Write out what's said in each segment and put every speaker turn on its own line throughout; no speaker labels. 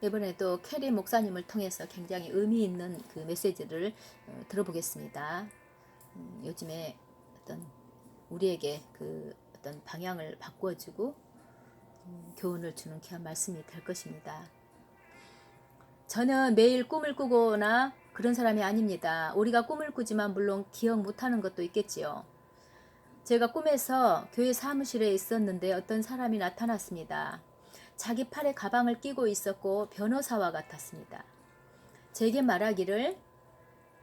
이번에 또 캐리 목사님을 통해서 굉장히 의미 있는 그 메시지를 들어보겠습니다. 요즘에 어떤 우리에게 그 어떤 방향을 바꾸어주고 교훈을 주는 귀한 말씀이 될 것입니다. 저는 매일 꿈을 꾸거나 그런 사람이 아닙니다. 우리가 꿈을 꾸지만 물론 기억 못하는 것도 있겠지요. 제가 꿈에서 교회 사무실에 있었는데 어떤 사람이 나타났습니다. 자기 팔에 가방을 끼고 있었고 변호사와 같았습니다. 제게 말하기를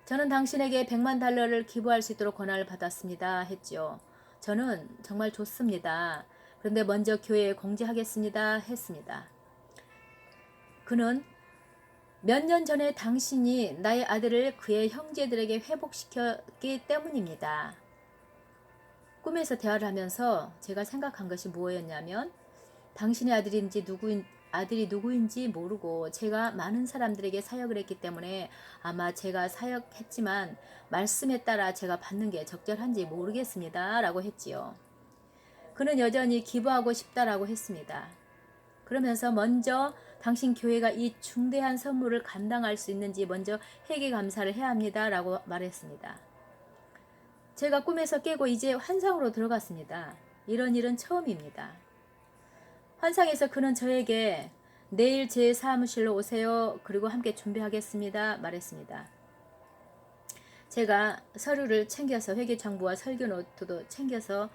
저는 당신에게 100만 달러를 기부할 수 있도록 권한을 받았습니다 했지요. 저는 정말 좋습니다. 그런데 먼저 교회에 공지하겠습니다 했습니다. 그는 몇 년 전에 당신이 나의 아들을 그의 형제들에게 회복시켰기 때문입니다. 꿈에서 대화를 하면서 제가 생각한 것이 뭐였냐면 당신의 아들이 누구인지 모르고 제가 많은 사람들에게 사역을 했기 때문에 아마 제가 사역했지만 말씀에 따라 제가 받는 게 적절한지 모르겠습니다 라고 했지요. 그는 여전히 기부하고 싶다라고 했습니다. 그러면서 먼저 당신 교회가 이 중대한 선물을 감당할 수 있는지 먼저 회개 감사를 해야 합니다 라고 말했습니다. 제가 꿈에서 깨고 이제 환상으로 들어갔습니다. 이런 일은 처음입니다. 환상에서 그는 저에게 내일 제 사무실로 오세요. 그리고 함께 준비하겠습니다. 말했습니다. 제가 서류를 챙겨서 회계정보와 설교 노트도 챙겨서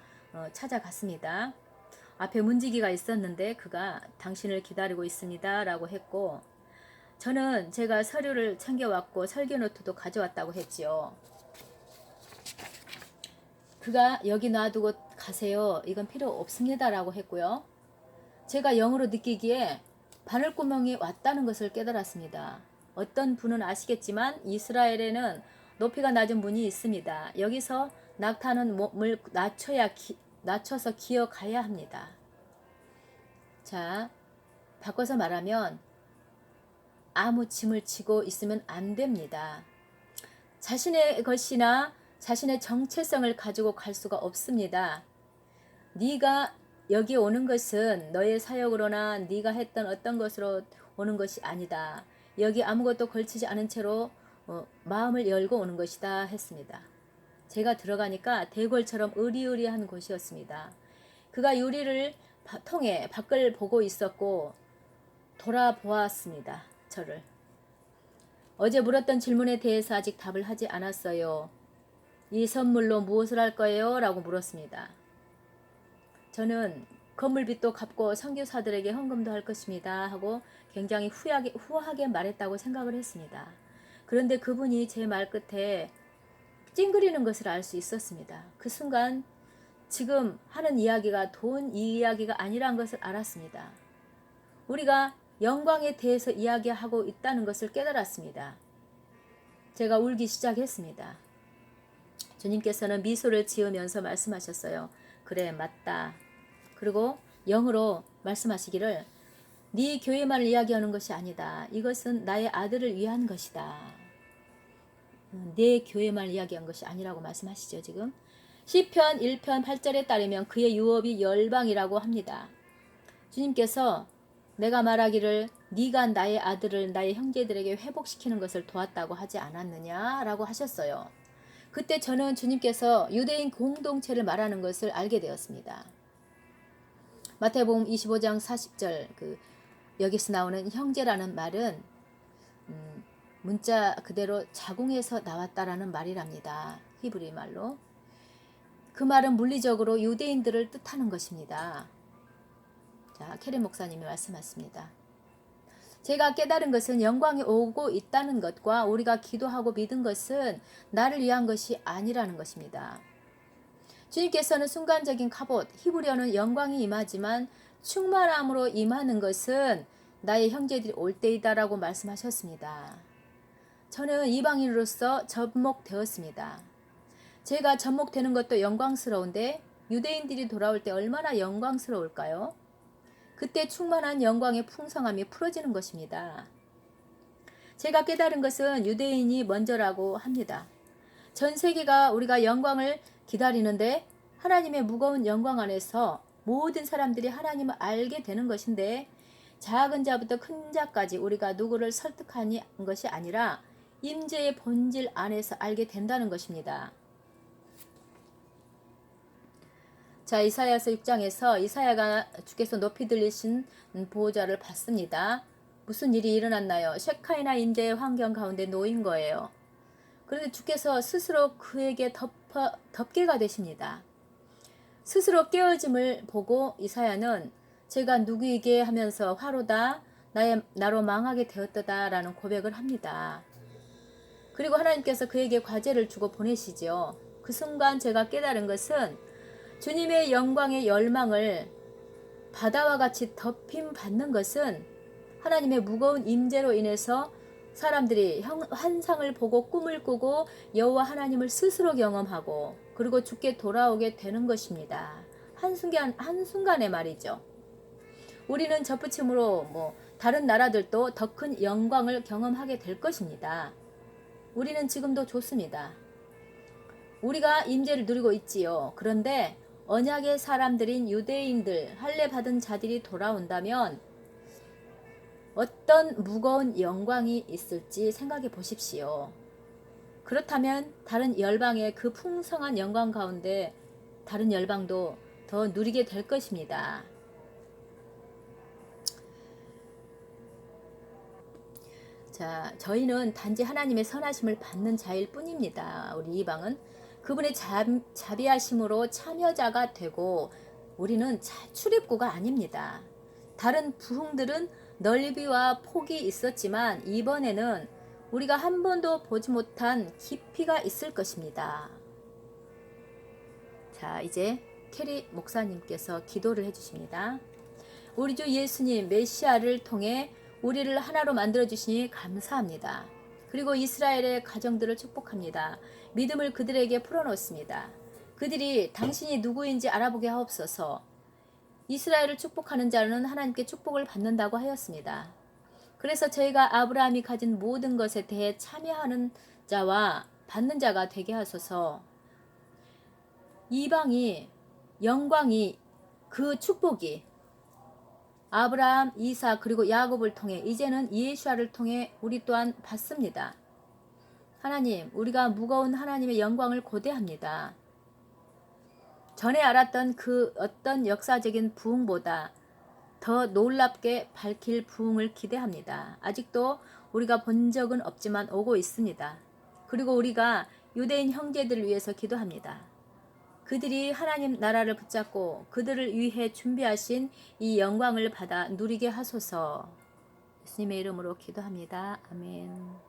찾아갔습니다. 앞에 문지기가 있었는데 그가 당신을 기다리고 있습니다. 라고 했고 저는 제가 서류를 챙겨왔고 설교 노트도 가져왔다고 했지요. 그가 여기 놔두고 가세요. 이건 필요 없습니다. 라고 했고요. 제가 영으로 느끼기에 바늘구멍이 왔다는 것을 깨달았습니다. 어떤 분은 아시겠지만 이스라엘에는 높이가 낮은 문이 있습니다. 여기서 낙타는 몸을 낮춰서 기어가야 합니다. 자, 바꿔서 말하면 아무 짐을 지고 있으면 안 됩니다. 자신의 것이나 자신의 정체성을 가지고 갈 수가 없습니다. 네가 여기 오는 것은 너의 사역으로나 네가 했던 어떤 것으로 오는 것이 아니다. 여기 아무것도 걸치지 않은 채로 마음을 열고 오는 것이다 했습니다. 제가 들어가니까 대궐처럼 으리으리한 곳이었습니다. 그가 유리를 통해 밖을 보고 있었고 돌아보았습니다. 저를. 어제 물었던 질문에 대해서 아직 답을 하지 않았어요. 이 선물로 무엇을 할 거예요? 라고 물었습니다. 저는 건물빚도 갚고 선교사들에게 헌금도 할 것입니다 하고 굉장히 후하게 말했다고 생각을 했습니다. 그런데 그분이 제 말 끝에 찡그리는 것을 알 수 있었습니다. 그 순간 지금 하는 이야기가 돈 이야기가 아니란 것을 알았습니다. 우리가 영광에 대해서 이야기하고 있다는 것을 깨달았습니다. 제가 울기 시작했습니다. 주님께서는 미소를 지으면서 말씀하셨어요. 그래, 맞다. 그리고 영으로 말씀하시기를 네 교회만을 이야기하는 것이 아니다. 이것은 나의 아들을 위한 것이다. 내 교회만 이야기한 것이 아니라고 말씀하시죠. 지금 시편 1편 8절에 따르면 그의 유업이 열방이라고 합니다. 주님께서 내가 말하기를 네가 나의 아들을 나의 형제들에게 회복시키는 것을 도왔다고 하지 않았느냐라고 하셨어요. 그때 저는 주님께서 유대인 공동체를 말하는 것을 알게 되었습니다. 마태복음 25장 40절 여기서 나오는 형제라는 말은 문자 그대로 자궁에서 나왔다라는 말이랍니다. 히브리 말로. 그 말은 물리적으로 유대인들을 뜻하는 것입니다. 자, 캐리 목사님이 말씀하십니다. 제가 깨달은 것은 영광이 오고 있다는 것과 우리가 기도하고 믿은 것은 나를 위한 것이 아니라는 것입니다. 주님께서는 순간적인 갑옷, 히브리어는 영광이 임하지만 충만함으로 임하는 것은 나의 형제들이 올 때이다라고 말씀하셨습니다. 저는 이방인으로서 접목되었습니다. 제가 접목되는 것도 영광스러운데 유대인들이 돌아올 때 얼마나 영광스러울까요? 그때 충만한 영광의 풍성함이 풀어지는 것입니다. 제가 깨달은 것은 유대인이 먼저라고 합니다. 전 세계가 우리가 영광을 기다리는데 하나님의 무거운 영광 안에서 모든 사람들이 하나님을 알게 되는 것인데 작은 자부터 큰 자까지 우리가 누구를 설득하는 것이 아니라 임재의 본질 안에서 알게 된다는 것입니다. 자, 이사야서 6장에서 이사야가 주께서 높이 들리신 보호자를 봤습니다. 무슨 일이 일어났나요? 셰카이나 임재의 환경 가운데 놓인 거예요. 그런데 주께서 스스로 그에게 덮개가 되십니다. 스스로 깨어짐을 보고 이사야는 제가 누구이게 하면서 화로다 나로 망하게 되었다 라는 고백을 합니다. 그리고 하나님께서 그에게 과제를 주고 보내시죠. 그 순간 제가 깨달은 것은 주님의 영광의 열망을 바다와 같이 덮임 받는 것은 하나님의 무거운 임재로 인해서 사람들이 환상을 보고 꿈을 꾸고 여호와 하나님을 스스로 경험하고 그리고 주께 돌아오게 되는 것입니다. 한순간의 말이죠. 우리는 접붙임으로 다른 나라들도 더 큰 영광을 경험하게 될 것입니다. 우리는 지금도 좋습니다. 우리가 임재를 누리고 있지요. 그런데 언약의 사람들인 유대인들, 할례 받은 자들이 돌아온다면 어떤 무거운 영광이 있을지 생각해 보십시오. 그렇다면 다른 열방의 그 풍성한 영광 가운데 다른 열방도 더 누리게 될 것입니다. 자, 저희는 단지 하나님의 선하심을 받는 자일 뿐입니다. 우리 이방은 그분의 자비하심으로 참여자가 되고 우리는 출입구가 아닙니다. 다른 부흥들은 넓이와 폭이 있었지만 이번에는 우리가 한 번도 보지 못한 깊이가 있을 것입니다. 자, 이제 캐리 목사님께서 기도를 해주십니다. 우리 주 예수님 메시아를 통해 우리를 하나로 만들어주시니 감사합니다. 그리고 이스라엘의 가정들을 축복합니다. 믿음을 그들에게 풀어놓습니다. 그들이 당신이 누구인지 알아보게 하옵소서. 이스라엘을 축복하는 자는 하나님께 축복을 받는다고 하였습니다. 그래서 저희가 아브라함이 가진 모든 것에 대해 참여하는 자와 받는 자가 되게 하소서. 이방이 영광이 그 축복이 아브라함, 이삭 그리고 야곱을 통해 이제는 예수아를 통해 우리 또한 받습니다. 하나님, 우리가 무거운 하나님의 영광을 고대합니다. 전에 알았던 그 어떤 역사적인 부흥보다 더 놀랍게 밝힐 부흥을 기대합니다. 아직도 우리가 본 적은 없지만 오고 있습니다. 그리고 우리가 유대인 형제들을 위해서 기도합니다. 그들이 하나님 나라를 붙잡고 그들을 위해 준비하신 이 영광을 받아 누리게 하소서. 예수님의 이름으로 기도합니다. 아멘.